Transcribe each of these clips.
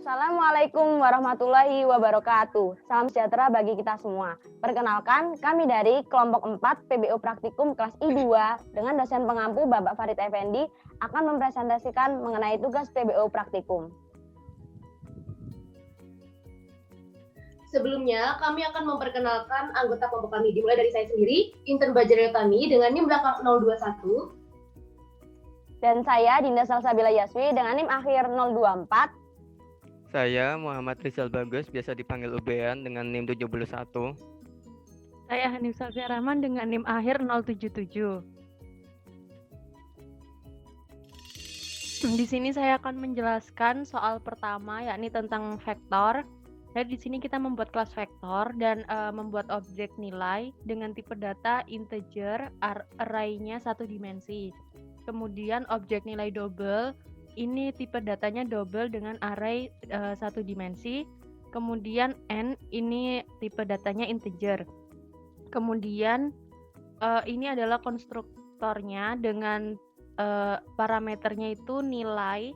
Assalamualaikum warahmatullahi wabarakatuh. Salam sejahtera bagi kita semua. Perkenalkan, kami dari kelompok 4 PBO Praktikum kelas I2 dengan dosen pengampu Bapak Farid Effendi akan mempresentasikan mengenai tugas PBO Praktikum. Sebelumnya, kami akan memperkenalkan anggota kelompok kami, dimulai dari saya sendiri, Intern Bajaril Tami dengan NIM belakang 021. Dan saya Dinda Salsabila Yaswi dengan NIM akhir 024. Saya Muhammad Rizal Bagus, biasa dipanggil Ubean dengan NIM 71. Saya Hanif Safia Rahman dengan NIM akhir 077. Di sini saya akan menjelaskan soal pertama, yakni tentang vektor. Jadi di sini kita membuat kelas vektor dan membuat objek nilai dengan tipe data integer, array-nya satu dimensi. Kemudian objek nilai double, ini tipe datanya double dengan array satu dimensi. Kemudian n, ini tipe datanya integer. Kemudian ini adalah konstruktornya dengan parameternya itu nilai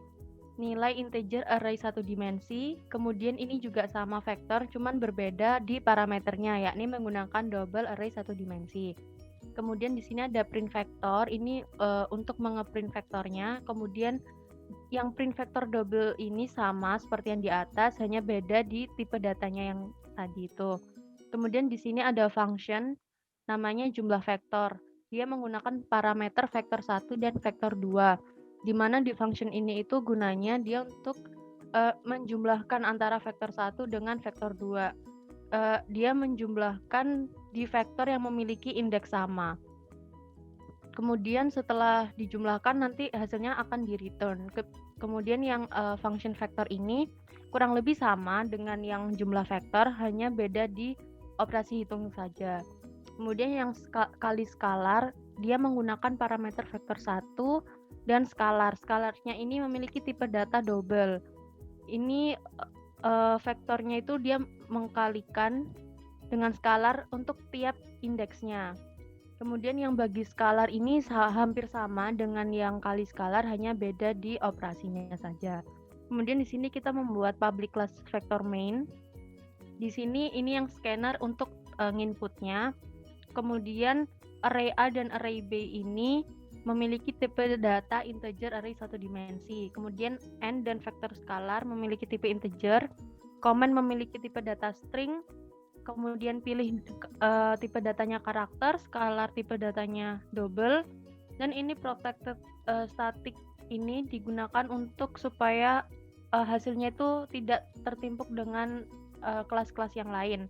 integer array satu dimensi. Kemudian ini juga sama vektor, cuman berbeda di parameternya, yakni menggunakan double array satu dimensi. Kemudian di sini ada print vektor, ini untuk mengeprint vektornya. Kemudian yang print vektor double ini sama seperti yang di atas, hanya beda di tipe datanya yang tadi itu. Kemudian di sini ada function namanya jumlah vektor. Dia menggunakan parameter vektor 1 dan vektor 2. Di mana di function ini itu gunanya dia untuk menjumlahkan antara vektor 1 dengan vektor 2. Dia menjumlahkan di vektor yang memiliki indeks sama. Kemudian setelah dijumlahkan nanti hasilnya akan di return. Kemudian yang function vektor ini kurang lebih sama dengan yang jumlah vektor, hanya beda di operasi hitung saja. Kemudian yang kali skalar, dia menggunakan parameter vektor 1 dan skalar. Skalarnya ini memiliki tipe data double. Ini vektornya itu dia mengkalikan dengan skalar untuk tiap indeksnya. Kemudian yang bagi skalar ini hampir sama dengan yang kali skalar, hanya beda di operasinya saja. Kemudian di sini kita membuat public class vector main. Di sini ini yang scanner untuk inputnya. Kemudian array A dan array B ini memiliki tipe data integer array satu dimensi. Kemudian n dan vektor skalar memiliki tipe integer. Comment memiliki tipe data string. Kemudian pilih tipe datanya karakter, skalar tipe datanya double, dan ini protected static ini digunakan untuk supaya hasilnya itu tidak tertimpuk dengan kelas-kelas yang lain.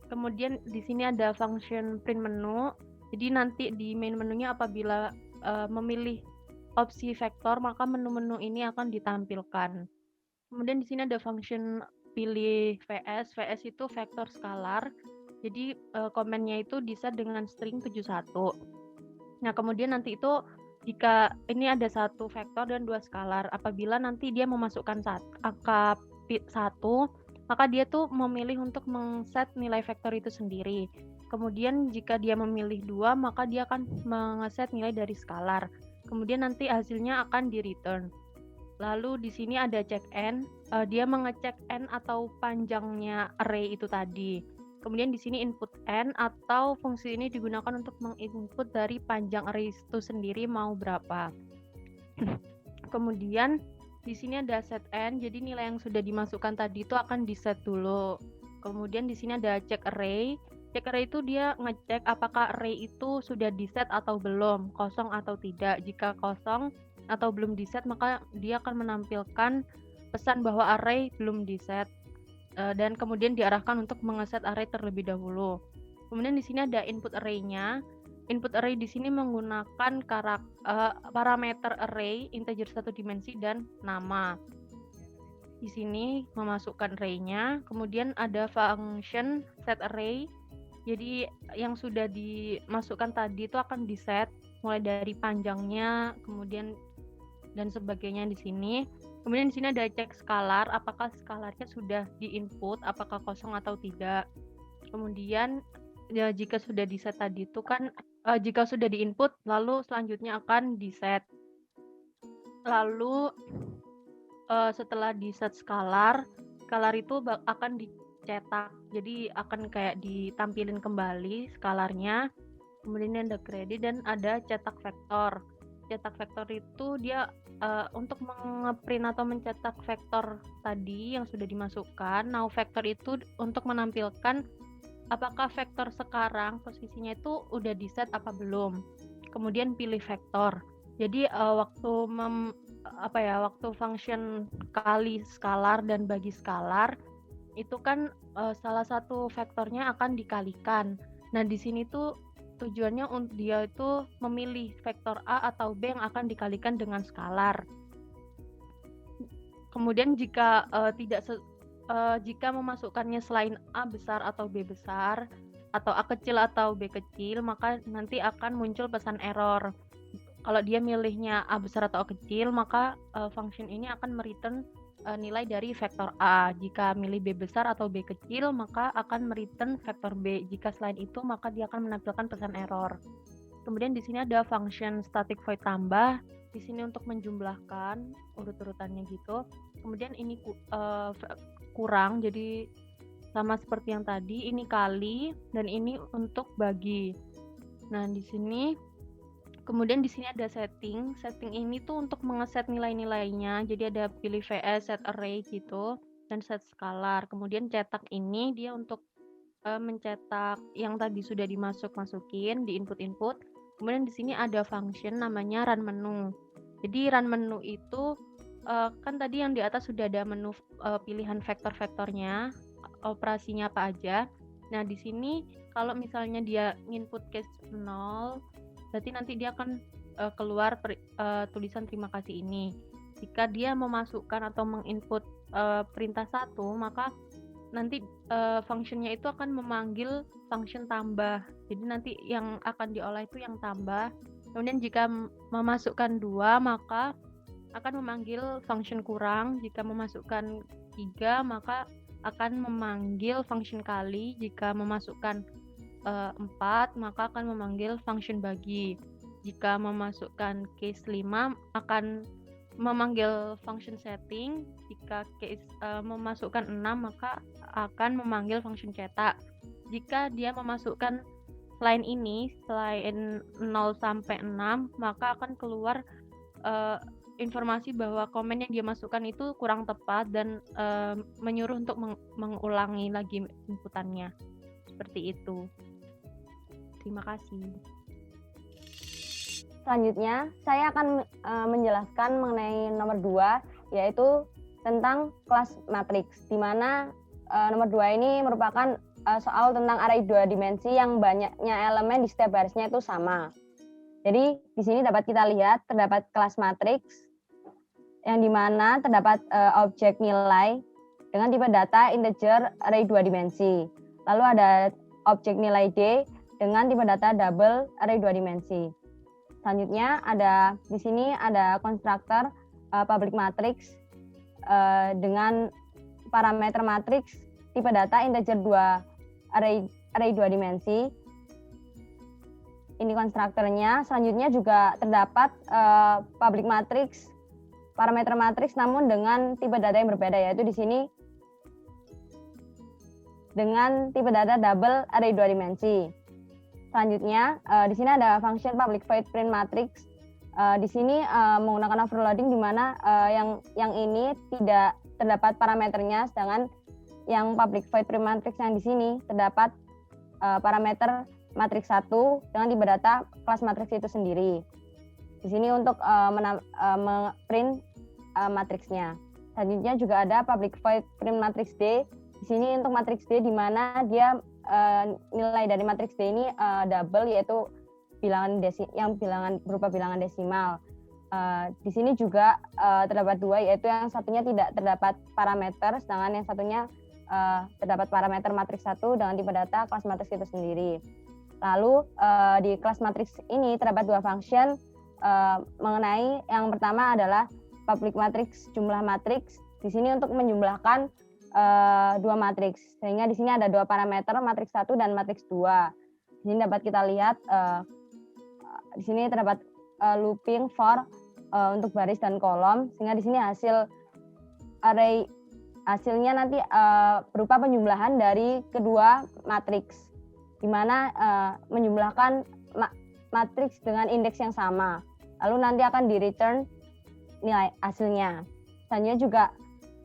Kemudian di sini ada function print menu. Jadi nanti di main menunya apabila memilih opsi vektor, maka menu-menu ini akan ditampilkan. Kemudian di sini ada function pilih VS. VS itu vektor skalar. Jadi komennya itu diset dengan string 71. Nah, kemudian nanti itu jika ini ada satu vektor dan dua skalar, apabila nanti dia memasukkan angka 1, maka dia tuh memilih untuk mengset nilai vektor itu sendiri. Kemudian jika dia memilih 2, maka dia akan mengeset nilai dari skalar. Kemudian nanti hasilnya akan di return. Lalu di sini ada check n, dia mengecek n atau panjangnya array itu tadi. Kemudian di sini input n, atau fungsi ini digunakan untuk menginput dari panjang array itu sendiri mau berapa. Kemudian di sini ada set n, jadi nilai yang sudah dimasukkan tadi itu akan di set dulu. Kemudian di sini ada check array. Check array itu dia ngecek apakah array itu sudah di set atau belum, kosong atau tidak. Jika kosong atau belum di set, maka dia akan menampilkan pesan bahwa array belum di set, dan kemudian diarahkan untuk mengeset array terlebih dahulu. Kemudian di sini ada input array-nya. Input array di sini menggunakan parameter array integer satu dimensi dan nama. Di sini memasukkan array-nya. Kemudian ada function set array. Jadi yang sudah dimasukkan tadi itu akan di set mulai dari panjangnya, kemudian dan sebagainya di sini. Kemudian di sini ada cek skalar, apakah skalarnya sudah di-input, apakah kosong atau tidak. Kemudian ya, jika sudah di-set tadi itu kan jika sudah di-input, lalu selanjutnya akan di-set. Lalu setelah di set skalar itu akan dicetak. Jadi akan kayak ditampilin kembali skalarnya. Kemudian ada kredit dan ada cetak vektor. Cetak vektor itu dia untuk mengeprint atau mencetak vektor tadi yang sudah dimasukkan. Now vektor itu untuk menampilkan apakah vektor sekarang posisinya itu udah di set apa belum. Kemudian pilih vektor. Jadi waktu function kali skalar dan bagi skalar itu kan salah satu vektornya akan dikalikan. Nah, di sini tuh tujuannya untuk dia itu memilih vektor A atau B yang akan dikalikan dengan skalar. Kemudian jika jika memasukkannya selain A besar atau B besar atau A kecil atau B kecil, maka nanti akan muncul pesan error. Kalau dia milihnya A besar atau A kecil, maka function ini akan mereturn nilai dari vektor A. Jika milih B besar atau B kecil, maka akan mereturn vektor B. Jika selain itu, maka dia akan menampilkan pesan error. Kemudian di sini ada function static void tambah. Di sini untuk menjumlahkan urut-urutannya gitu. Kemudian ini kurang, jadi sama seperti yang tadi. Ini kali dan ini untuk bagi. Nah, di sini kemudian di sini ada setting. Setting ini tuh untuk mengeset nilai-nilainya. Jadi ada pilih VS, set array gitu, dan set skalar. Kemudian cetak ini dia untuk mencetak yang tadi sudah dimasukin di input-input. Kemudian di sini ada function namanya run menu. Jadi run menu itu kan tadi yang di atas sudah ada menu pilihan vektor-vektornya, operasinya apa aja. Nah, di sini kalau misalnya dia input case 0, berarti nanti dia akan keluar tulisan terima kasih ini. Jika dia memasukkan atau menginput perintah 1, maka nanti functionnya itu akan memanggil function tambah. Jadi nanti yang akan diolah itu yang tambah. Kemudian jika memasukkan 2, maka akan memanggil function kurang. Jika memasukkan 3, maka akan memanggil function kali. Jika memasukkan 4, maka akan memanggil function bagi. Jika memasukkan case 5, akan memanggil function setting. Jika case memasukkan 6, maka akan memanggil function cetak. Jika dia memasukkan selain ini, selain 0 sampai 6, maka akan keluar informasi bahwa komen yang dia masukkan itu kurang tepat dan menyuruh untuk mengulangi lagi inputannya. Seperti itu. Terima kasih. Selanjutnya, saya akan menjelaskan mengenai nomor 2, yaitu tentang kelas matriks, di mana nomor 2 ini merupakan soal tentang array 2 dimensi yang banyaknya elemen di setiap barisnya itu sama. Jadi, di sini dapat kita lihat terdapat kelas matriks, yang dimana terdapat objek nilai dengan tipe data integer array 2 dimensi. Lalu ada objek nilai D dengan tipe data double array 2 dimensi. Selanjutnya di sini ada konstruktor public matrix dengan parameter matriks tipe data integer 2 array 2 dimensi. Ini konstruktornya. Selanjutnya juga terdapat public matrix parameter matriks namun dengan tipe data yang berbeda, yaitu di sini dengan tipe data double array 2 dimensi. Selanjutnya di sini ada function public void print matrix. Di sini menggunakan overloading di mana yang ini tidak terdapat parameternya, sedangkan yang public void print matrix yang di sini terdapat parameter matriks 1 dengan tipe data kelas matriks itu sendiri. Di sini untuk print matriksnya. Selanjutnya juga ada public void print matrix D. Di sini untuk matriks D di mana dia nilai dari matriks D ini double, yaitu bilangan berupa bilangan desimal. Di sini juga terdapat 2, yaitu yang satunya tidak terdapat parameter, sedangkan yang satunya terdapat parameter matriks 1 dengan tipe data kelas matriks itu sendiri. Lalu di kelas matriks ini terdapat 2 function mengenai yang pertama adalah public matrix jumlah matriks. Di sini untuk menjumlahkan 2 matriks, sehingga di sini ada 2 parameter matriks 1 dan matriks 2. Di sini dapat kita lihat di sini terdapat looping for untuk baris dan kolom, sehingga di sini hasil array hasilnya nanti berupa penjumlahan dari kedua matriks, di mana menjumlahkan matriks dengan indeks yang sama. Lalu nanti akan di return nilai hasilnya. Selanjutnya juga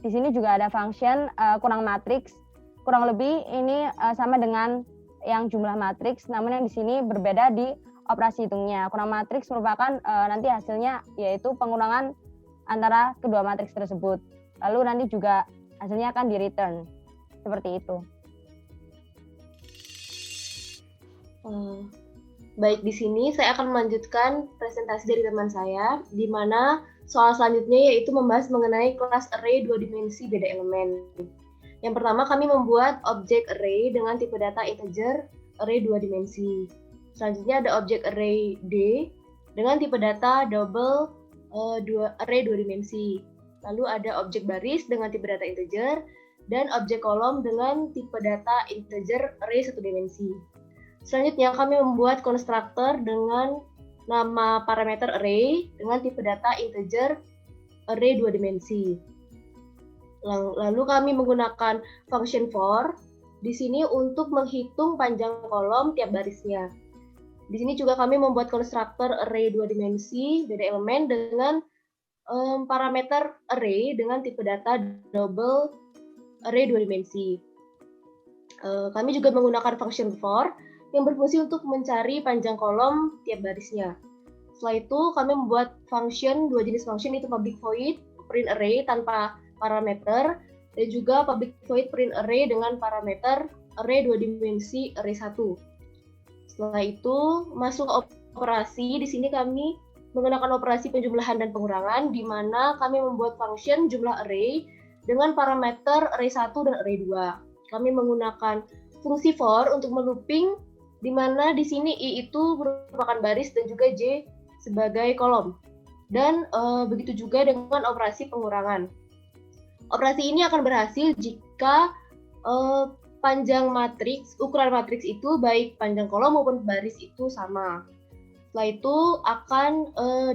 di sini juga ada function kurang matriks. Kurang lebih ini sama dengan yang jumlah matriks, namun yang di sini berbeda di operasi hitungnya. Kurang matriks merupakan nanti hasilnya yaitu pengurangan antara kedua matriks tersebut. Lalu nanti juga hasilnya akan di return. Seperti itu. Baik, di sini saya akan melanjutkan presentasi dari teman saya, di mana soal selanjutnya yaitu membahas mengenai kelas array 2 dimensi beda elemen. Yang pertama, kami membuat objek array dengan tipe data integer array 2 dimensi. Selanjutnya ada objek array D dengan tipe data double array 2 dimensi. Lalu ada objek baris dengan tipe data integer, dan objek kolom dengan tipe data integer array 1 dimensi. Selanjutnya kami membuat konstruktor dengan nama parameter array dengan tipe data integer array 2 dimensi. Lalu kami menggunakan function for di sini untuk menghitung panjang kolom tiap barisnya. Di sini juga kami membuat konstruktor array 2 dimensi beda elemen dengan parameter array dengan tipe data double array 2 dimensi. Kami juga menggunakan function for yang berfungsi untuk mencari panjang kolom tiap barisnya. Setelah itu kami membuat function, dua jenis function, itu public void print array tanpa parameter dan juga public void print array dengan parameter array 2 dimensi array 1. Setelah itu masuk operasi. Di sini kami menggunakan operasi penjumlahan dan pengurangan, di mana kami membuat function jumlah array dengan parameter array 1 dan array 2. Kami menggunakan fungsi for untuk melooping, di mana di sini I itu merupakan baris dan juga J sebagai kolom. Dan begitu juga dengan operasi pengurangan. Operasi ini akan berhasil jika panjang matriks, ukuran matriks itu baik panjang kolom maupun baris itu sama. Setelah itu akan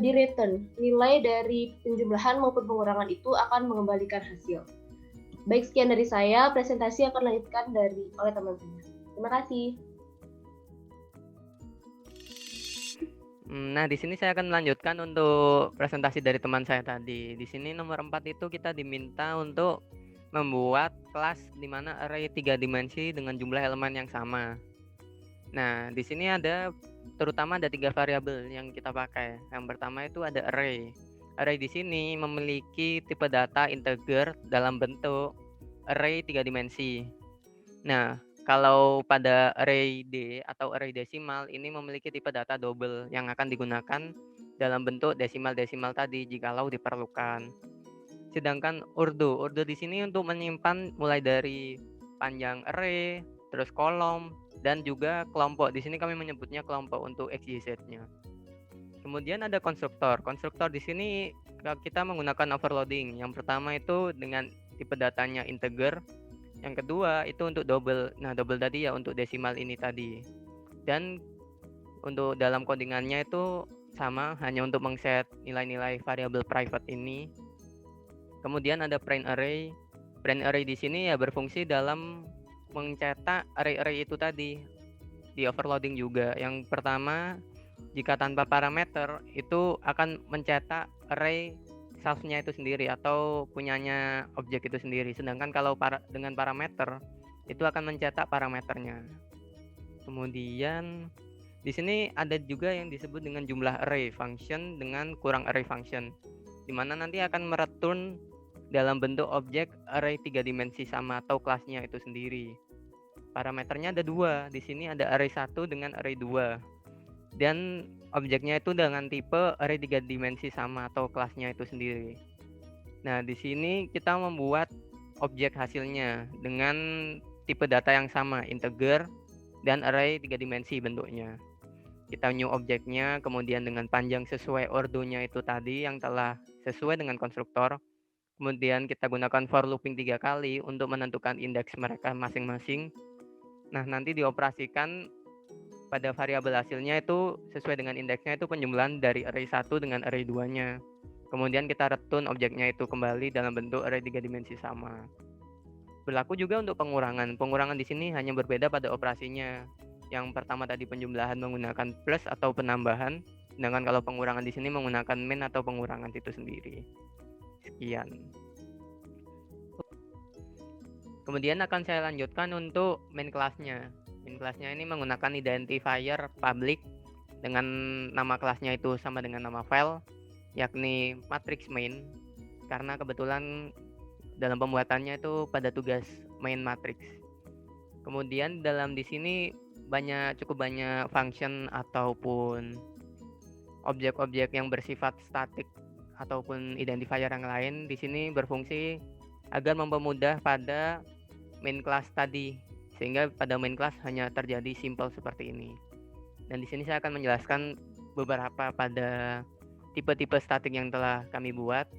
di return, nilai dari penjumlahan maupun pengurangan itu akan mengembalikan hasil. Baik, sekian dari saya. Presentasi akan dilanjutkan oleh teman saya. Terima kasih. Nah, di sini saya akan melanjutkan untuk presentasi dari teman saya tadi. Di sini nomor 4 itu kita diminta untuk membuat kelas di mana array 3 dimensi dengan jumlah elemen yang sama. Nah, di sini terutama ada 3 variabel yang kita pakai. Yang pertama itu ada array. Array di sini memiliki tipe data integer dalam bentuk array 3 dimensi. Nah, kalau pada array D atau array desimal ini memiliki tipe data double yang akan digunakan dalam bentuk desimal-desimal tadi jikalau diperlukan. Sedangkan urdu di sini untuk menyimpan mulai dari panjang array, terus kolom, dan juga kelompok. Di sini kami menyebutnya kelompok untuk XYZ-nya. Kemudian ada konstruktor. Konstruktor di sini kita menggunakan overloading. Yang pertama itu dengan tipe datanya integer. Yang kedua itu untuk double. Nah, double tadi ya untuk desimal ini tadi. Dan untuk dalam codingannya itu sama, hanya untuk mengset nilai-nilai variabel private ini. Kemudian ada print array. Print array di sini ya berfungsi dalam mencetak array-array itu tadi. Di overloading juga. Yang pertama, jika tanpa parameter itu akan mencetak array self-nya itu sendiri atau punyanya objek itu sendiri. Sedangkan kalau dengan parameter itu akan mencetak parameternya. Kemudian di sini ada juga yang disebut dengan jumlah array function dengan kurang array function, di mana nanti akan mereturn dalam bentuk objek array 3 dimensi sama atau kelasnya itu sendiri. Parameternya ada 2. Di sini ada array 1 dengan array 2. Dan objeknya itu dengan tipe array 3 dimensi sama atau kelasnya itu sendiri. Nah, di sini kita membuat objek hasilnya dengan tipe data yang sama, integer dan array 3 dimensi bentuknya. Kita new objeknya, kemudian dengan panjang sesuai ordonya itu tadi yang telah sesuai dengan konstruktor. Kemudian kita gunakan for looping 3 kali untuk menentukan indeks mereka masing-masing. Nah, nanti dioperasikan pada variabel hasilnya itu sesuai dengan indeksnya itu penjumlahan dari array 1 dengan array 2-nya. Kemudian kita return objeknya itu kembali dalam bentuk array 3 dimensi sama. Berlaku juga untuk pengurangan. Pengurangan di sini hanya berbeda pada operasinya. Yang pertama tadi penjumlahan menggunakan plus atau penambahan, sedangkan kalau pengurangan di sini menggunakan min atau pengurangan itu sendiri. Sekian. Kemudian akan saya lanjutkan untuk main kelasnya. Main kelasnya ini menggunakan identifier public dengan nama kelasnya itu sama dengan nama file, yakni matrix main, karena kebetulan dalam pembuatannya itu pada tugas main matrix. Kemudian dalam di sini cukup banyak function ataupun objek-objek yang bersifat statik ataupun identifier yang lain di sini berfungsi agar mempermudah pada main class tadi, sehingga pada main class hanya terjadi simple seperti ini. Dan di sini saya akan menjelaskan beberapa pada tipe-tipe statik yang telah kami buat.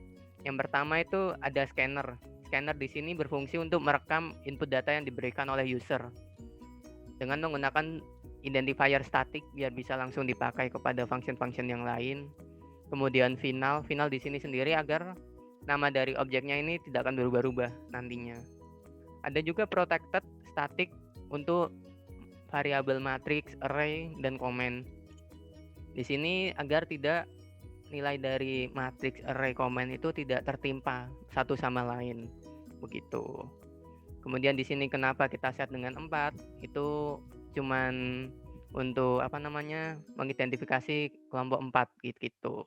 Yang pertama itu ada scanner. Scanner di sini berfungsi untuk merekam input data yang diberikan oleh user dengan menggunakan identifier statik biar bisa langsung dipakai kepada function-function yang lain. Kemudian final di sini sendiri agar nama dari objeknya ini tidak akan berubah-ubah nantinya. Ada juga protected static untuk variabel matrix, array, dan comment. Di sini agar tidak nilai dari matrix, array, comment itu tidak tertimpa satu sama lain. Begitu. Kemudian di sini kenapa kita set dengan 4? Itu cuman untuk mengidentifikasi kelompok 4 gitu.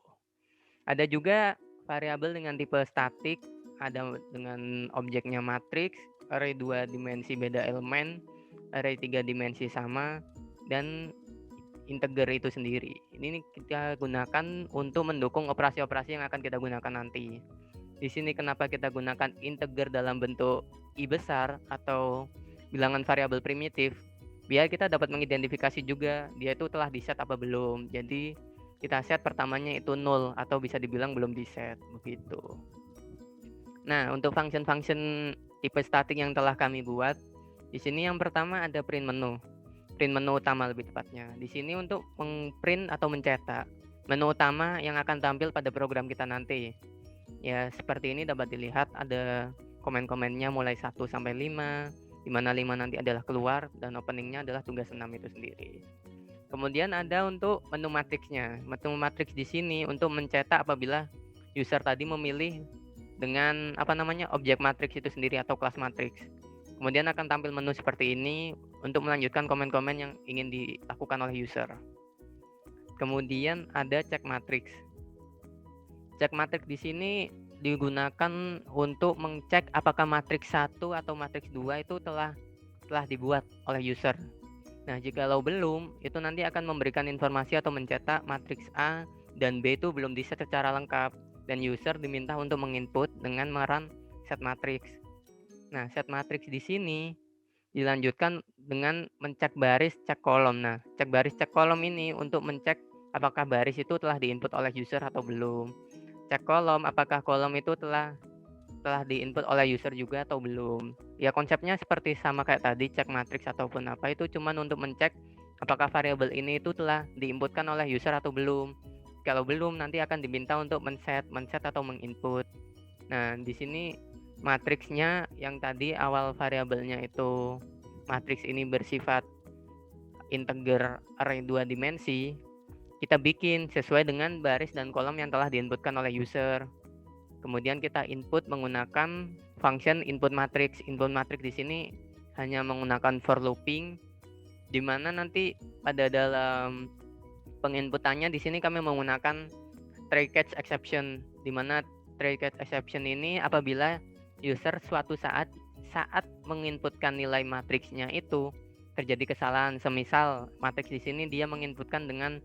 Ada juga variabel dengan tipe statik, ada dengan objeknya matrix, array 2 dimensi beda elemen, array 3 dimensi sama, dan integer itu sendiri. Ini kita gunakan untuk mendukung operasi-operasi yang akan kita gunakan nanti. Di sini kenapa kita gunakan integer dalam bentuk i besar atau bilangan variabel primitif, biar kita dapat mengidentifikasi juga dia itu telah di-set apa belum. Jadi kita set pertamanya itu 0 atau bisa dibilang belum di-set begitu. Nah, untuk function-function tipe statik yang telah kami buat, di sini yang pertama ada print menu. Print menu utama lebih tepatnya. Di sini untuk mengprint atau mencetak menu utama yang akan tampil pada program kita nanti. Ya, seperti ini dapat dilihat ada komen-komennya mulai 1 sampai 5, di mana 5 nanti adalah keluar dan openingnya adalah tugas 6 itu sendiri. Kemudian ada untuk menu matriksnya. Menu matriks di sini untuk mencetak apabila user tadi memilih dengan objek matriks itu sendiri atau kelas matriks. Kemudian akan tampil menu seperti ini untuk melanjutkan komen-komen yang ingin dilakukan oleh user. Kemudian ada check matrix. Check matrix di sini digunakan untuk mengcek apakah matriks 1 atau matriks 2 itu telah dibuat oleh user. Nah, jikalau belum, itu nanti akan memberikan informasi atau mencetak matriks A dan B itu belum di-set secara lengkap dan user diminta untuk menginput dengan merun set matrix. Nah, set matrix di sini dilanjutkan dengan mencek baris, cek kolom. Nah, cek baris, cek kolom ini untuk mencek apakah baris itu telah diinput oleh user atau belum. Cek kolom, apakah kolom itu telah diinput oleh user juga atau belum. Ya, konsepnya seperti sama kayak tadi, cek matriks ataupun apa itu cuman untuk mencek apakah variabel ini itu telah diinputkan oleh user atau belum. Kalau belum, nanti akan diminta untuk men-set atau menginput. Nah, di sini matriksnya yang tadi awal variabelnya itu matriks ini bersifat integer array 2 dimensi, kita bikin sesuai dengan baris dan kolom yang telah diinputkan oleh user. Kemudian kita input menggunakan function input matrix. Input matrix di sini hanya menggunakan for looping, di mana nanti pada dalam penginputannya di sini kami menggunakan try catch exception, di mana try catch exception ini apabila user suatu saat menginputkan nilai matriksnya itu terjadi kesalahan. Semisal matriks di sini dia menginputkan dengan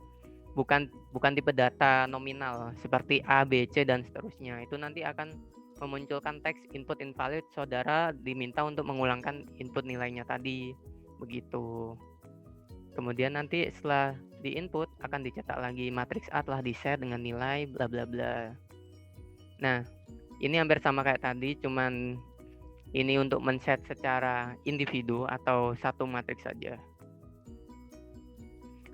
bukan tipe data nominal seperti A, B, C dan seterusnya. Itu nanti akan memunculkan teks input invalid, saudara diminta untuk mengulangkan input nilainya tadi. Begitu. Kemudian nanti setelah di-input akan dicetak lagi matriks A telah di-set dengan nilai bla bla bla. Nah, ini hampir sama kayak tadi, cuman ini untuk men-set secara individu atau satu matriks saja.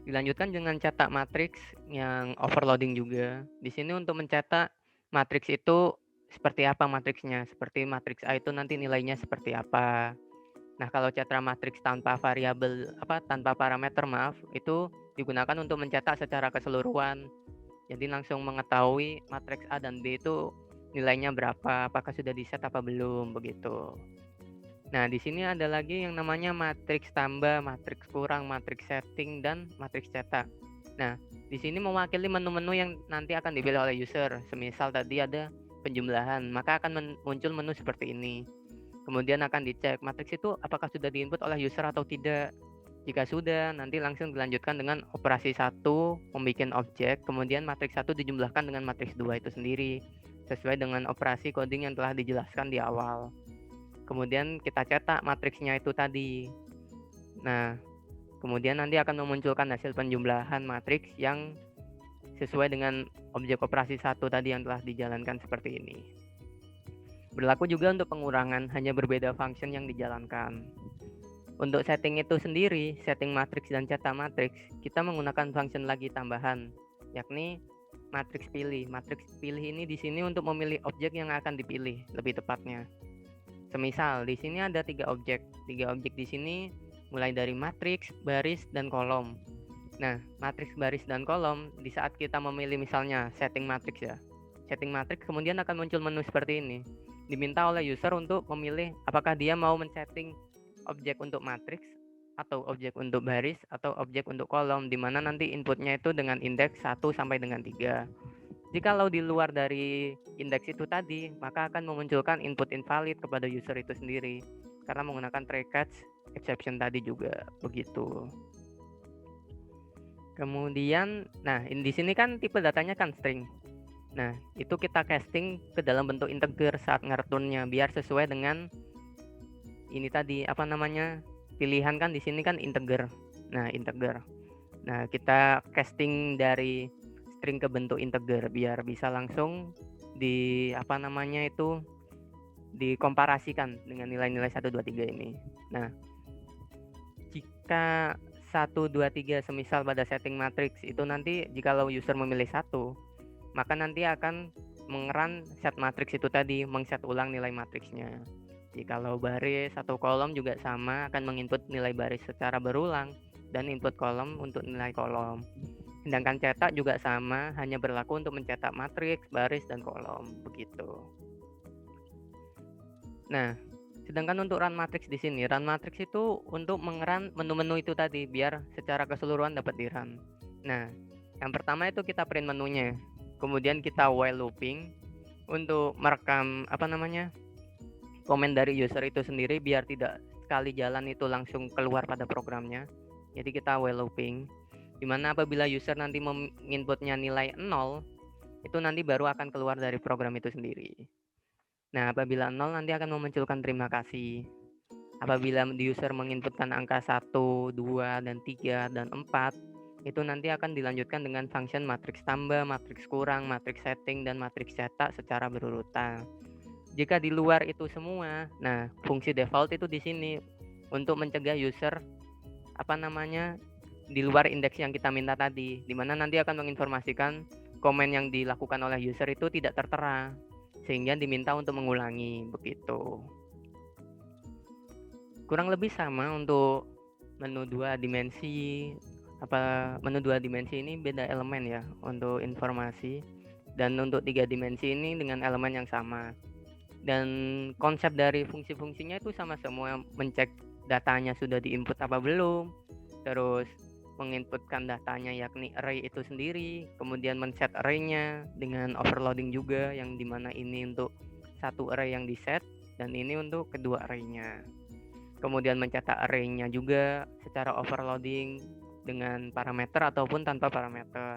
Dilanjutkan dengan cetak matriks yang overloading juga. Di sini untuk mencetak matriks itu seperti apa matriksnya. Seperti matriks A itu nanti nilainya seperti apa. Nah, kalau cetra matriks tanpa variabel tanpa parameter itu digunakan untuk mencetak secara keseluruhan. Jadi langsung mengetahui matriks A dan B itu nilainya berapa, apakah sudah di-set apa belum begitu. Nah, di sini ada lagi yang namanya matriks tambah, matriks kurang, matriks setting, dan matriks cetak. Nah, di sini mewakili menu-menu yang nanti akan dipilih oleh user. Semisal tadi ada penjumlahan, maka akan muncul menu seperti ini. Kemudian akan dicek matriks itu apakah sudah diinput oleh user atau tidak. Jika sudah, nanti langsung dilanjutkan dengan operasi 1, membuat objek, kemudian matriks 1 dijumlahkan dengan matriks 2 itu sendiri, sesuai dengan operasi coding yang telah dijelaskan di awal. Kemudian kita cetak matriksnya itu tadi. Nah, kemudian nanti akan memunculkan hasil penjumlahan matriks yang sesuai dengan objek operasi 1 tadi yang telah dijalankan seperti ini. Berlaku juga untuk pengurangan, hanya berbeda function yang dijalankan. Untuk setting itu sendiri, setting matriks dan cetak matriks, kita menggunakan function lagi tambahan, yakni matriks pilih. Matriks pilih ini di sini untuk memilih objek yang akan dipilih, lebih tepatnya. Semisal di sini ada 3 objek. 3 objek di sini mulai dari matriks, baris, dan kolom. Nah, matriks, baris, dan kolom di saat kita memilih misalnya setting matriks ya. Setting matriks kemudian akan muncul menu seperti ini. Diminta oleh user untuk memilih apakah dia mau men-setting objek untuk matriks atau objek untuk baris atau objek untuk kolom, di mana nanti inputnya itu dengan indeks 1 sampai dengan 3. Jikalau di luar dari indeks itu tadi, maka akan memunculkan input invalid kepada user itu sendiri karena menggunakan try catch exception tadi juga begitu. Kemudian, nah di sini kan tipe datanya kan string. Nah, itu kita casting ke dalam bentuk integer saat nge-returnnya biar sesuai dengan ini tadi pilihan kan di sini kan integer. Nah, integer. Nah, kita casting dari string ke bentuk integer biar bisa langsung dikomparasikan dengan nilai-nilai 1 2 3 ini. Nah, jika 1 2 3 semisal pada setting matriks itu nanti jikalau user memilih 1, maka nanti akan mengerun set matriks itu tadi, mengset ulang nilai matriksnya. Jikalau baris atau kolom juga sama, akan menginput nilai baris secara berulang dan input kolom untuk nilai kolom. Sedangkan cetak juga sama, hanya berlaku untuk mencetak matriks, baris, dan kolom, begitu. Nah, sedangkan untuk run matriks di sini, run matriks itu untuk mengerun menu-menu itu tadi, biar secara keseluruhan dapat di-run. Nah, yang pertama itu kita print menunya. Kemudian kita while looping untuk merekam komen dari user itu sendiri biar tidak sekali jalan itu langsung keluar pada programnya. Jadi kita while looping, dimana apabila user nanti menginputnya nilai 0, itu nanti baru akan keluar dari program itu sendiri. Nah, apabila 0 nanti akan memunculkan terima kasih. Apabila user menginputkan angka 1, 2, dan 3, dan 4, itu nanti akan dilanjutkan dengan function matriks tambah, matriks kurang, matriks setting, dan matriks cetak secara berurutan. Jika di luar itu semua, nah fungsi default itu di sini untuk mencegah user di luar indeks yang kita minta tadi, di mana nanti akan menginformasikan komen yang dilakukan oleh user itu tidak tertera, sehingga diminta untuk mengulangi begitu. Kurang lebih sama untuk menu 2 dimensi. Menu 2 dimensi ini beda elemen ya untuk informasi, dan untuk 3 dimensi ini dengan elemen yang sama. Dan konsep dari fungsi-fungsinya itu sama semua, mencek datanya sudah diinput apa belum, terus menginputkan datanya yakni array itu sendiri, kemudian men-set array-nya dengan overloading juga, yang dimana ini untuk satu array yang di-set dan ini untuk kedua array-nya. Kemudian mencetak array-nya juga secara overloading dengan parameter ataupun tanpa parameter.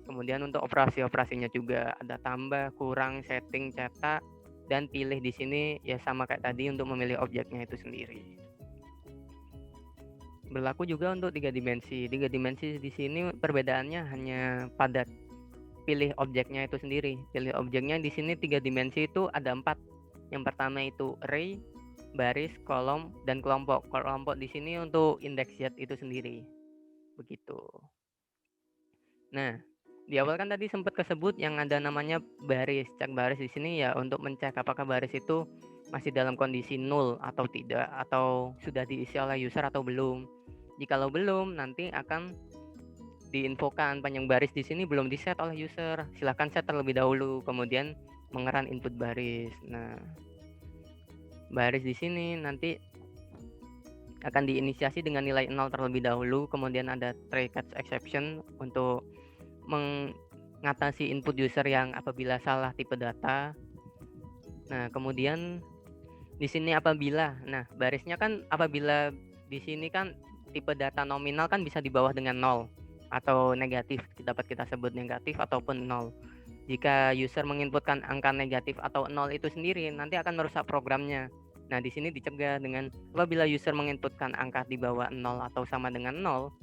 Kemudian untuk operasi-operasinya juga ada tambah, kurang, setting, cetak, dan pilih di sini ya sama kayak tadi untuk memilih objeknya itu sendiri. Berlaku juga untuk 3 dimensi. 3 dimensi di sini perbedaannya hanya pada pilih objeknya itu sendiri. Pilih objeknya di sini 3 dimensi itu ada 4. Yang pertama itu array, baris, kolom, dan kelompok. Kelompok di sini untuk indeks Z itu sendiri. Begitu. Nah, Di awal kan tadi sempat kesebut yang ada namanya baris. Cek baris di sini ya untuk mencek apakah baris itu masih dalam kondisi null atau tidak, atau sudah diisi oleh user atau belum. Jikalau belum, nanti akan diinfokan panjang baris di sini belum di-set oleh user. Silahkan set terlebih dahulu, kemudian mengeran input baris. Nah, baris di sini nanti akan diinisiasi dengan nilai 0 terlebih dahulu, kemudian ada try catch exception untuk mengatasi input user yang apabila salah tipe data. Nah, kemudian di sini barisnya kan apabila di sini kan tipe data nominal kan bisa di bawah dengan 0 atau negatif, dapat kita sebut negatif ataupun 0. Jika user menginputkan angka negatif atau 0 itu sendiri, nanti akan merusak programnya. Nah, di sini dicegah dengan apabila user menginputkan angka di bawah 0 atau sama dengan 0,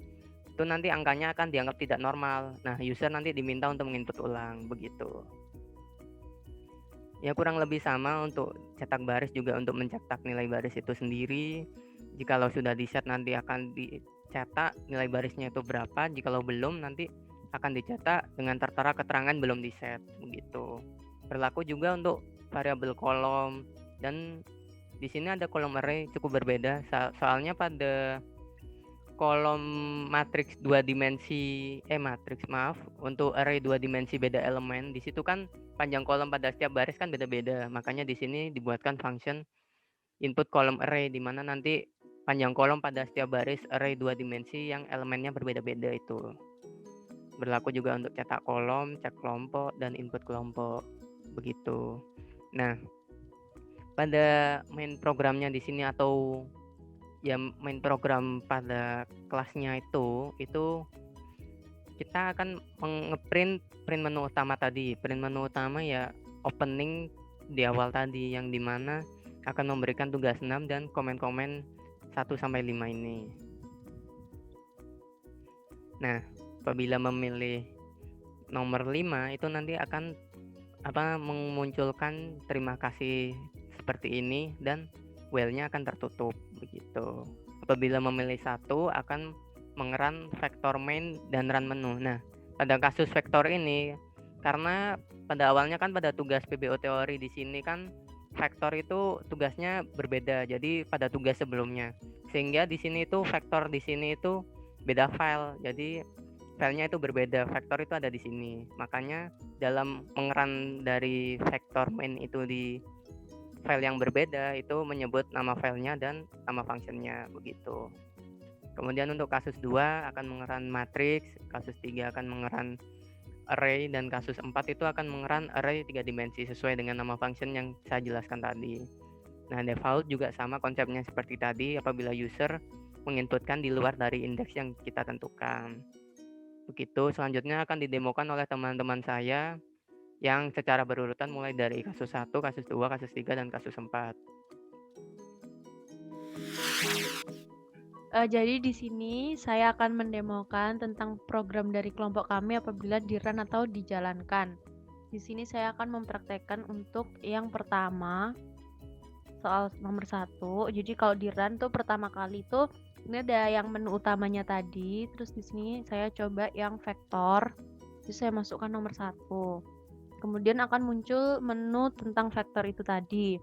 itu nanti angkanya akan dianggap tidak normal. Nah, user nanti diminta untuk menginput ulang, begitu. Ya, kurang lebih sama untuk cetak baris juga untuk mencetak nilai baris itu sendiri. Jikalau sudah di-set nanti akan dicetak nilai barisnya itu berapa, jikalau belum nanti akan dicetak dengan tertera keterangan belum di-set, begitu. Berlaku juga untuk variabel kolom, dan di sini ada kolom array cukup berbeda soalnya pada kolom matriks untuk array 2 dimensi beda elemen, di situ kan panjang kolom pada setiap baris kan beda-beda. Makanya di sini dibuatkan function input kolom array di mana nanti panjang kolom pada setiap baris array 2 dimensi yang elemennya berbeda-beda itu. Berlaku juga untuk cetak kolom, cek kelompok, dan input kelompok, begitu. Nah, pada main programnya di sini atau ya main program pada kelasnya itu kita akan print menu utama tadi. Print menu utama ya opening di awal tadi yang dimana akan memberikan tugas 6 dan komen-komen 1 sampai 5 ini. Nah, apabila memilih nomor 5 itu nanti akan memunculkan terima kasih seperti ini dan well-nya akan tertutup, begitu. Apabila memilih 1 akan mengeran vektor main dan run menu. Nah, pada kasus vektor ini karena pada awalnya kan pada tugas PBO teori di sini kan vektor itu tugasnya berbeda. Jadi pada tugas sebelumnya. Sehingga di sini itu vektor di sini itu beda file. Jadi filenya itu berbeda. Vektor itu ada di sini. Makanya dalam mengeran dari vektor main itu di file yang berbeda itu menyebut nama filenya dan nama fungsinya, begitu. Kemudian untuk kasus 2 akan mengeran matriks, kasus 3 akan mengeran array, dan kasus 4 itu akan mengeran array 3 dimensi sesuai dengan nama function yang saya jelaskan tadi. Nah, default juga sama konsepnya seperti tadi apabila user menginputkan di luar dari indeks yang kita tentukan. Begitu, selanjutnya akan didemokan oleh teman-teman saya yang secara berurutan mulai dari kasus 1, kasus 2, kasus 3, dan kasus 4. Jadi di sini saya akan mendemokan tentang program dari kelompok kami apabila di-run atau dijalankan. Di sini saya akan mempraktekkan untuk yang pertama, soal nomor 1. Jadi kalau di-run tuh pertama kali tuh ini ada yang menu utamanya tadi, terus di sini saya coba yang vektor. Jadi saya masukkan nomor 1. Kemudian akan muncul menu tentang vektor itu tadi.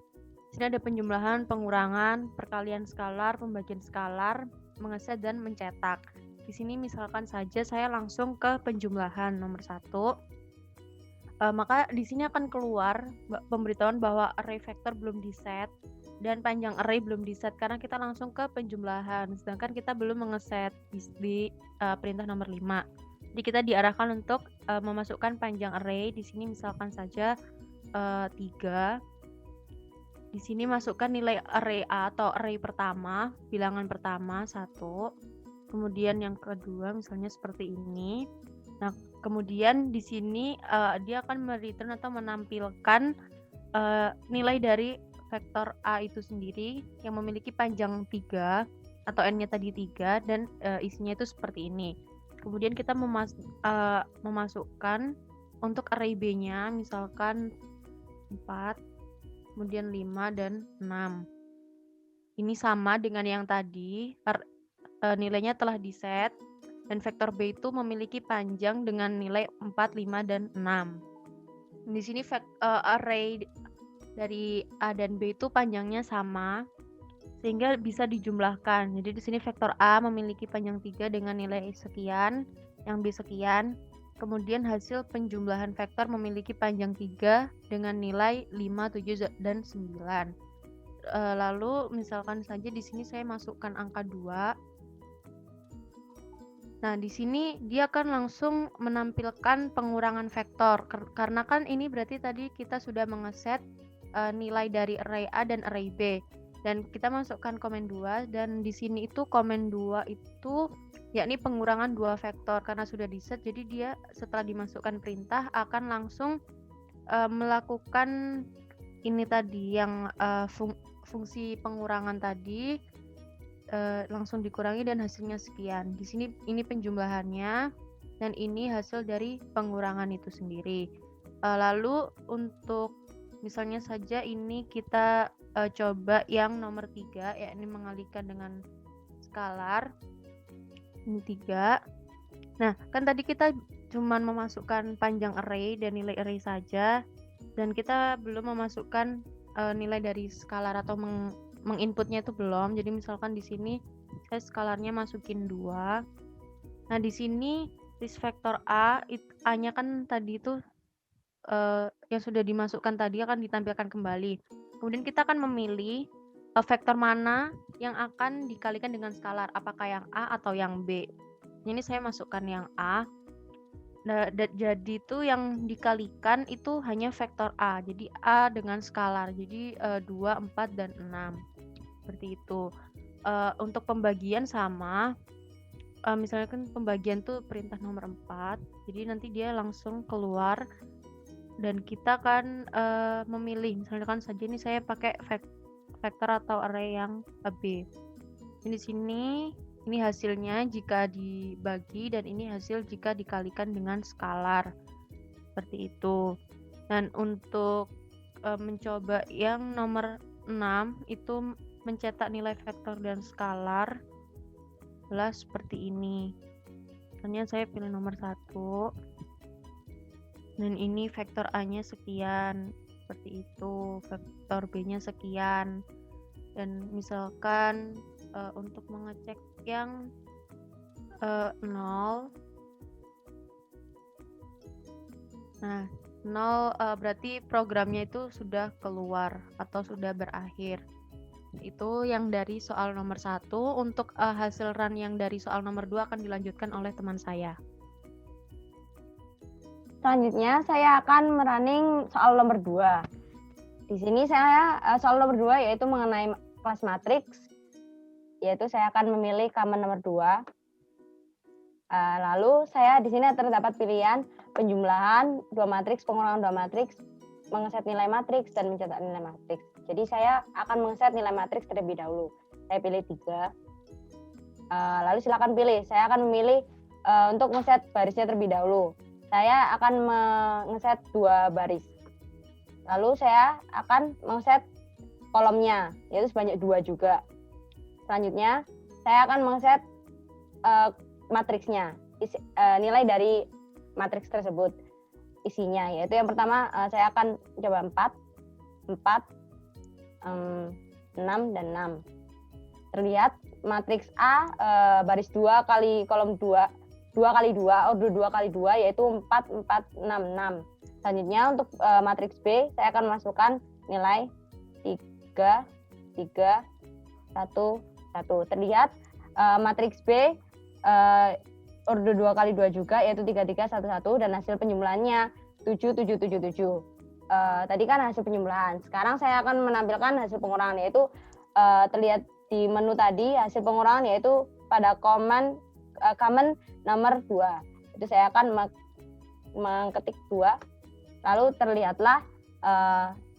Di sini ada penjumlahan, pengurangan, perkalian skalar, pembagian skalar, mengeset dan mencetak. Di sini misalkan saja saya langsung ke penjumlahan nomor 1. Maka di sini akan keluar pemberitahuan bahwa array vektor belum di-set dan panjang array belum di-set karena kita langsung ke penjumlahan. Sedangkan kita belum mengeset di perintah nomor 5. Jadi kita diarahkan untuk memasukkan panjang array. Di sini misalkan saja 3. Di sini masukkan nilai array A atau array pertama, bilangan pertama 1. Kemudian yang kedua misalnya seperti ini. Nah, kemudian di sini dia akan mereturn atau menampilkan nilai dari vektor A itu sendiri yang memiliki panjang 3 atau n-nya tadi 3 dan isinya itu seperti ini. Kemudian kita memasukkan untuk array B-nya misalkan 4, kemudian 5 dan 6. Ini sama dengan yang tadi, nilainya telah di-set. dan vektor B itu memiliki panjang dengan nilai 4, 5, dan 6. Di sini array dari A dan B itu panjangnya sama sehingga bisa dijumlahkan. Jadi di sini vektor A memiliki panjang 3 dengan nilai sekian, yang B sekian. Kemudian hasil penjumlahan vektor memiliki panjang 3 dengan nilai 5, 7, dan 9. Lalu misalkan saja di sini saya masukkan angka 2. Nah, di sini dia akan langsung menampilkan pengurangan vektor. Karena kan ini berarti tadi kita sudah mengeset nilai dari array A dan array B. Dan kita masukkan komen 2, dan di sini itu komen 2 itu yakni pengurangan 2 vektor karena sudah diset. Jadi dia setelah dimasukkan perintah akan langsung melakukan ini tadi yang fungsi pengurangan tadi langsung dikurangi dan hasilnya sekian. Di sini ini penjumlahannya dan ini hasil dari pengurangan itu sendiri. Lalu untuk misalnya saja ini kita coba yang nomor 3, yakni mengalihkan dengan skalar. Ini 3. Nah, kan tadi kita cuman memasukkan panjang array dan nilai array saja, dan kita belum memasukkan nilai dari skalar atau menginputnya itu belum. Jadi misalkan di sini saya skalarnya masukin 2. Nah, di sini list vektor A-nya kan tadi itu yang sudah dimasukkan tadi akan ditampilkan kembali. Kemudian kita akan memilih vektor mana yang akan dikalikan dengan skalar, apakah yang A atau yang B. Ini saya masukkan yang A. Jadi itu yang dikalikan itu hanya vektor A. Jadi A dengan skalar. Jadi 2, 4, dan 6. Seperti itu. Untuk pembagian sama. Misalnya kan pembagian tuh perintah nomor 4. Jadi nanti dia langsung keluar dan kita akan memilih. Misalkan saja ini saya pakai vektor atau array yang B. Di sini ini hasilnya jika dibagi dan ini hasil jika dikalikan dengan skalar. Seperti itu. Dan untuk mencoba yang nomor 6 itu mencetak nilai vektor dan skalar adalah seperti ini. Misalnya saya pilih nomor 1. Dan ini vektor A-nya sekian. Seperti itu. Vektor B-nya sekian. Dan misalkan untuk mengecek yang 0. Nah, 0 berarti programnya itu sudah keluar atau sudah berakhir. Itu yang dari soal nomor 1. Untuk hasil run yang dari soal nomor 2 akan dilanjutkan oleh teman saya. Selanjutnya saya akan merunning soal nomor 2. Di sini saya soal nomor 2 yaitu mengenai kelas matriks. Yaitu saya akan memilih command nomor 2. Lalu saya di sini terdapat pilihan penjumlahan 2 matriks, pengurangan 2 matriks, mengeset nilai matriks, dan mencetak nilai matriks. Jadi saya akan mengeset nilai matriks terlebih dahulu. Saya pilih 3. Lalu silakan pilih. Saya akan memilih untuk mengeset barisnya terlebih dahulu. Saya akan mengeset 2 baris. Lalu saya akan mengeset kolomnya, yaitu sebanyak 2 juga. Selanjutnya, saya akan mengeset matriksnya, nilai dari matriks tersebut, isinya. Yaitu yang pertama, saya akan coba 4, 6, dan 6. Terlihat matriks A baris 2 kali kolom 2 kali 2, order 2 kali 2, yaitu 4, 4, 6, 6. Selanjutnya untuk matriks B, saya akan masukkan nilai 3, 3, 1, 1. Terlihat matriks B order 2 kali 2 juga, yaitu 3, 3, 1, 1, dan hasil penjumlahannya 7, 7, 7, 7. Tadi kan hasil penjumlahan. Sekarang saya akan menampilkan hasil pengurangan, yaitu terlihat di menu tadi hasil pengurangan yaitu pada command nomor 2. Itu saya akan mengetik 2. Lalu terlihatlah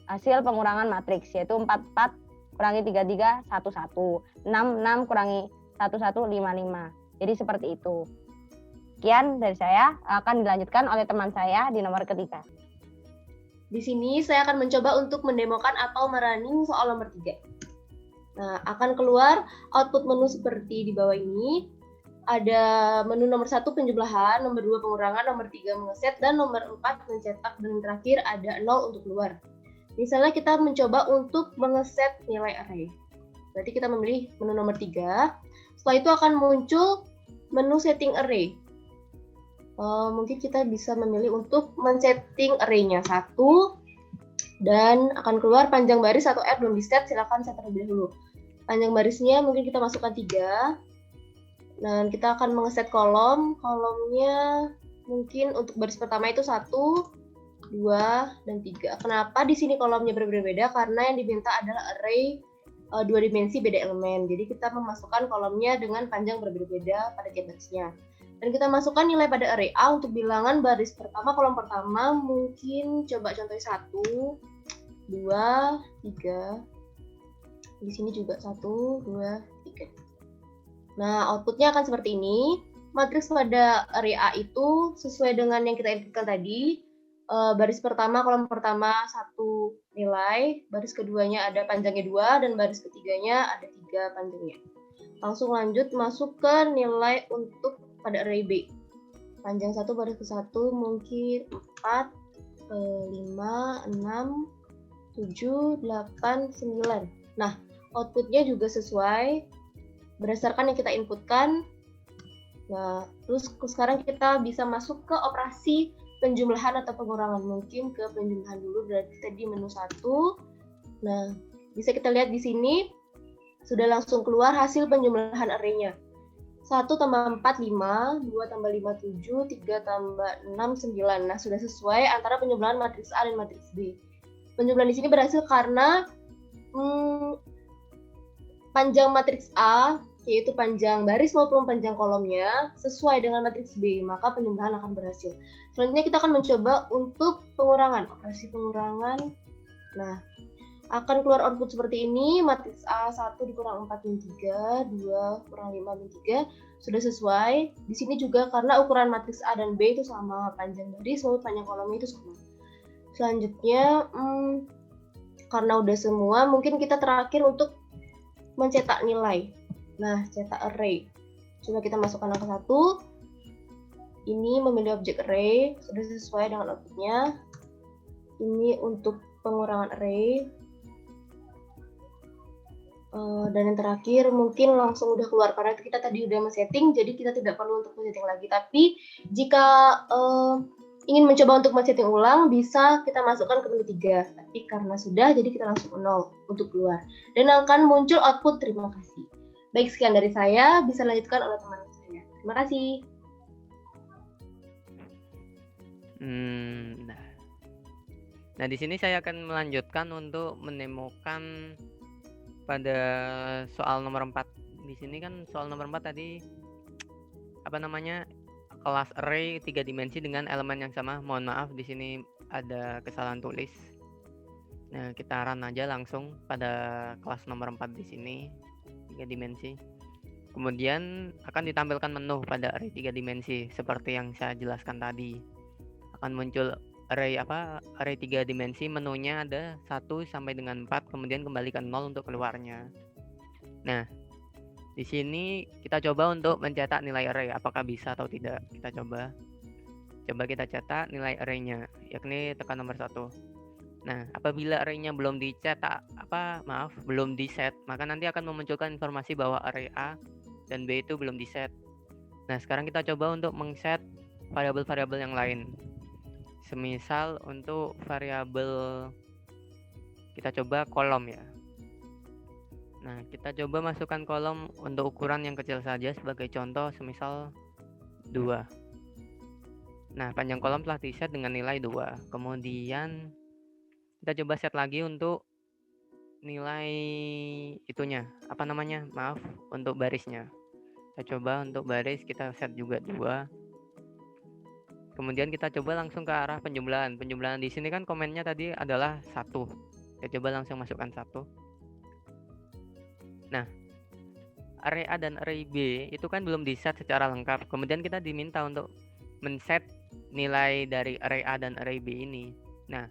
hasil pengurangan matriks, yaitu 4, 4 kurangi 3, 3, 1, 1. 6, 6 kurangi 1, 1, 5, 5. Jadi seperti itu. Sekian dari saya, akan dilanjutkan oleh teman saya di nomor ketiga. Di sini saya akan mencoba untuk mendemokan atau merunning soal nomor 3. Nah, akan keluar output menu seperti di bawah ini. ada menu nomor 1 penjumlahan, nomor 2 pengurangan, nomor 3 mengeset, dan nomor 4 mencetak, dan terakhir ada 0 untuk keluar. Misalnya kita mencoba untuk mengeset nilai array. Berarti kita memilih menu nomor 3. Setelah itu akan muncul menu setting array. Mungkin kita bisa memilih untuk men-setting array-nya 1, dan akan keluar panjang baris atau R belum di-set, silakan set terlebih dahulu. Panjang barisnya mungkin kita masukkan 3. Dan kita akan mengeset kolomnya mungkin untuk baris pertama itu 1, 2, dan 3. Kenapa di sini kolomnya berbeda-beda? Karena yang diminta adalah array 2 dimensi beda elemen. Jadi kita memasukkan kolomnya dengan panjang berbeda-beda pada tiap barisnya. Dan kita masukkan nilai pada array A untuk bilangan baris pertama, kolom pertama, mungkin coba contohnya 1, 2, 3. Di sini juga 1, 2, 3. Nah, outputnya akan seperti ini. Matriks pada array A itu sesuai dengan yang kita inputkan tadi. Baris pertama, kolom pertama 1 nilai, baris keduanya ada panjangnya 2, dan baris ketiganya ada 3 panjangnya. Langsung lanjut masuk ke nilai untuk pada array B. Panjang 1 baris ke 1 mungkin 4, 5, 6, 7, 8, 9. Nah, outputnya juga sesuai berdasarkan yang kita inputkan. Nah, terus sekarang kita bisa masuk ke operasi penjumlahan atau pengurangan. Mungkin ke penjumlahan dulu, berarti tadi menu 1. Nah, bisa kita lihat di sini sudah langsung keluar hasil penjumlahan array-nya. 1 tambah 4, 5, 2 tambah 5, 7, 3 tambah 6, 9. Nah, sudah sesuai antara penjumlahan matriks A dan matriks B. Penjumlahan di sini berhasil karena panjang matriks A, yaitu panjang baris maupun panjang kolomnya, sesuai dengan matriks B, maka penjumlahan akan berhasil. Selanjutnya kita akan mencoba untuk pengurangan, operasi pengurangan. Nah, akan keluar output seperti ini, matriks A 1 dikurang 4 min 3, 2 kurang 5 min 3, sudah sesuai. Di sini juga karena ukuran matriks A dan B itu sama, panjang baris maupun panjang kolomnya itu sama. Selanjutnya, karena udah semua, mungkin kita terakhir untuk mencetak nilai. Nah, cetak array. Coba kita masukkan angka 1. Ini memilih objek array, sudah sesuai dengan outputnya. Ini untuk pengurangan array. Dan yang terakhir mungkin langsung udah keluar karena kita tadi udah men-setting, jadi kita tidak perlu untuk men-setting lagi. Tapi jika ingin mencoba untuk men-setting ulang, bisa kita masukkan ke menu 3. Tapi karena sudah, jadi kita langsung 0 untuk keluar. Dan akan muncul output terima kasih. Baik, sekian dari saya. Bisa lanjutkan oleh teman saya. Terima kasih. Nah, di sini saya akan melanjutkan untuk menemukan pada soal nomor 4. Di sini kan soal nomor 4 tadi kelas array 3 dimensi dengan elemen yang sama. Mohon maaf di sini ada kesalahan tulis. Nah, kita run aja langsung pada kelas nomor 4 di sini 3 dimensi. Kemudian akan ditampilkan menu pada array 3 dimensi seperti yang saya jelaskan tadi. Akan muncul array 3 dimensi, menunya ada 1 sampai dengan 4, kemudian kembalikan 0 untuk keluarnya. Nah, di sini kita coba untuk mencetak nilai array, apakah bisa atau tidak. Kita coba kita cetak nilai array-nya, yakni tekan nomor 1. Nah, apabila array-nya belum belum di-set, maka nanti akan memunculkan informasi bahwa array A dan B itu belum di-set. Nah, sekarang kita coba untuk meng-set variabel-variabel yang lain. Semisal untuk variabel, kita coba kolom ya. Nah, kita coba masukkan kolom untuk ukuran yang kecil saja sebagai contoh, semisal 2. Nah, panjang kolom telah di-set dengan nilai 2. Kemudian kita coba set lagi untuk nilai itunya, untuk barisnya. Kita coba untuk baris kita set juga 2. Kemudian kita coba langsung ke arah penjumlahan. Penjumlahan di sini kan komennya tadi adalah 1. Kita coba langsung masukkan 1. Nah, array A dan array B itu kan belum di-set secara lengkap. Kemudian kita diminta untuk men-set nilai dari array A dan array B ini. Nah,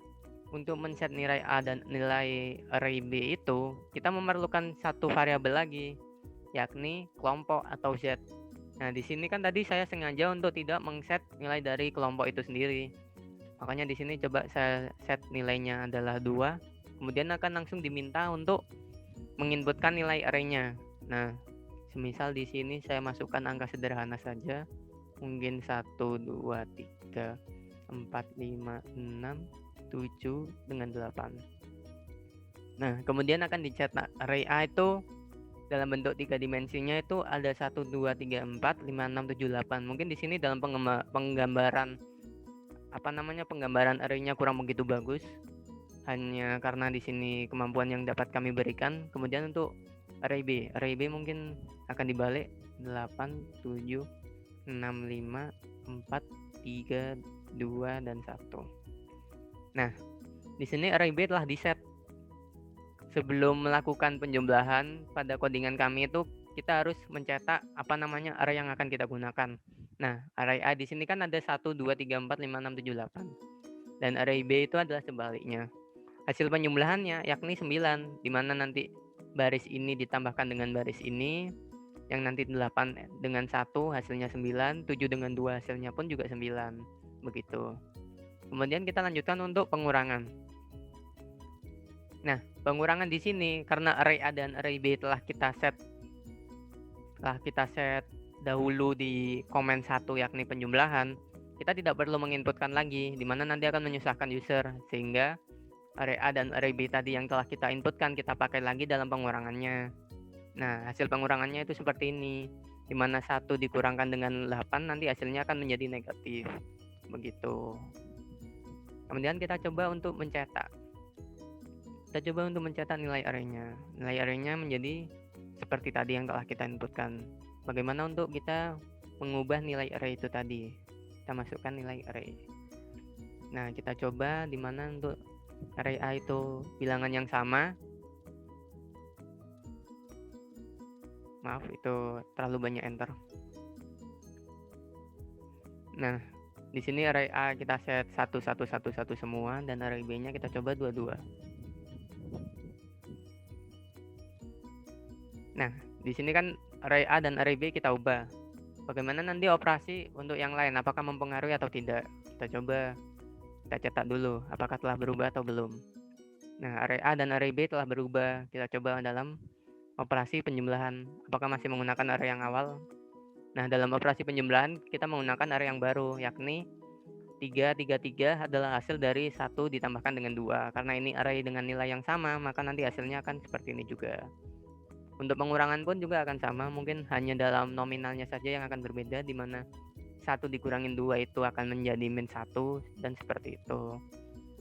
untuk men-set nilai A dan nilai array B itu, kita memerlukan satu variabel lagi, yakni kelompok atau Z. Nah, di sini kan tadi saya sengaja untuk tidak mengset nilai dari kelompok itu sendiri. Makanya di sini coba saya set nilainya adalah 2. Kemudian akan langsung diminta untuk menginputkan nilai array-nya. Nah, semisal di sini saya masukkan angka sederhana saja. Mungkin 1, 2, 3, 4, 5, 6, 7 dengan 8. Nah, kemudian akan dicetak array A itu dalam bentuk 3 dimensinya itu ada 1, 2, 3, 4, 5, 6, 7, 8. Mungkin di sini dalam penggambaran penggambaran array-nya kurang begitu bagus. Hanya karena di sini kemampuan yang dapat kami berikan. Kemudian untuk array B mungkin akan dibalik 8, 7, 6, 5, 4, 3, 2 dan 1. Nah, di sini array B telah diset. Sebelum melakukan penjumlahan pada codingan kami itu kita harus mencetak array yang akan kita gunakan. Nah, array A di sini kan ada 1, 2, 3, 4, 5, 6, 7, 8. Dan array B itu adalah sebaliknya. Hasil penjumlahannya yakni 9, di mana nanti baris ini ditambahkan dengan baris ini, yang nanti 8 dengan 1 hasilnya 9, 7 dengan 2 hasilnya pun juga 9. Begitu. Kemudian kita lanjutkan untuk pengurangan. Nah, pengurangan di sini karena array A dan array B telah kita set dahulu di komen 1 yakni penjumlahan, kita tidak perlu menginputkan lagi, di mana nanti akan menyusahkan user, sehingga array A dan array B tadi yang telah kita inputkan kita pakai lagi dalam pengurangannya. Nah, hasil pengurangannya itu seperti ini, di mana 1 dikurangkan dengan 8 nanti hasilnya akan menjadi negatif. Begitu. Kemudian kita coba untuk mencetak. Nilai array-nya. Nilai array-nya menjadi seperti tadi yang telah kita inputkan. Bagaimana untuk kita mengubah nilai array itu tadi? Kita masukkan nilai array. Nah, kita coba di mana untuk array A itu bilangan yang sama. Maaf, itu terlalu banyak enter. Nah, di sini array A kita set 1, 1, 1, 1 semua, dan array B-nya kita coba 2, 2. Nah, di sini kan array A dan array B kita ubah. Bagaimana nanti operasi untuk yang lain? Apakah mempengaruhi atau tidak? Kita coba. Kita cetak dulu. Apakah telah berubah atau belum? Nah, array A dan array B telah berubah. Kita coba dalam operasi penjumlahan. Apakah masih menggunakan array yang awal? Nah, dalam operasi penjumlahan kita menggunakan array yang baru, yakni 3, 3, 3 adalah hasil dari 1 ditambahkan dengan 2. Karena ini array dengan nilai yang sama, maka nanti hasilnya akan seperti ini juga. Untuk pengurangan pun juga akan sama, mungkin hanya dalam nominalnya saja yang akan berbeda, di mana 1 dikurangin 2 itu akan menjadi -1, dan seperti itu.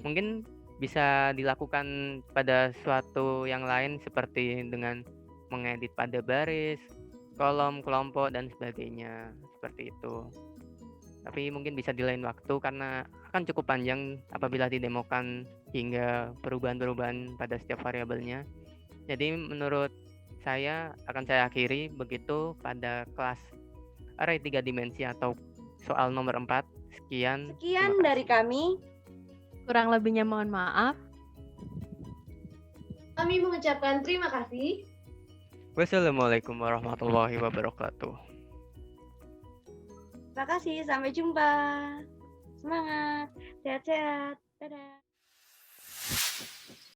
Mungkin bisa dilakukan pada suatu yang lain seperti dengan mengedit pada baris, kolom, kelompok, dan sebagainya, seperti itu. Tapi mungkin bisa di lain waktu karena akan cukup panjang apabila didemokan hingga perubahan-perubahan pada setiap variabelnya. Jadi menurut saya akan saya akhiri begitu pada kelas array 3 dimensi atau soal nomor 4. Sekian dari kami. Kurang lebihnya mohon maaf. Kami mengucapkan terima kasih. Wassalamualaikum warahmatullahi wabarakatuh. Terima kasih, sampai jumpa. Semangat, sehat-sehat. Dadah.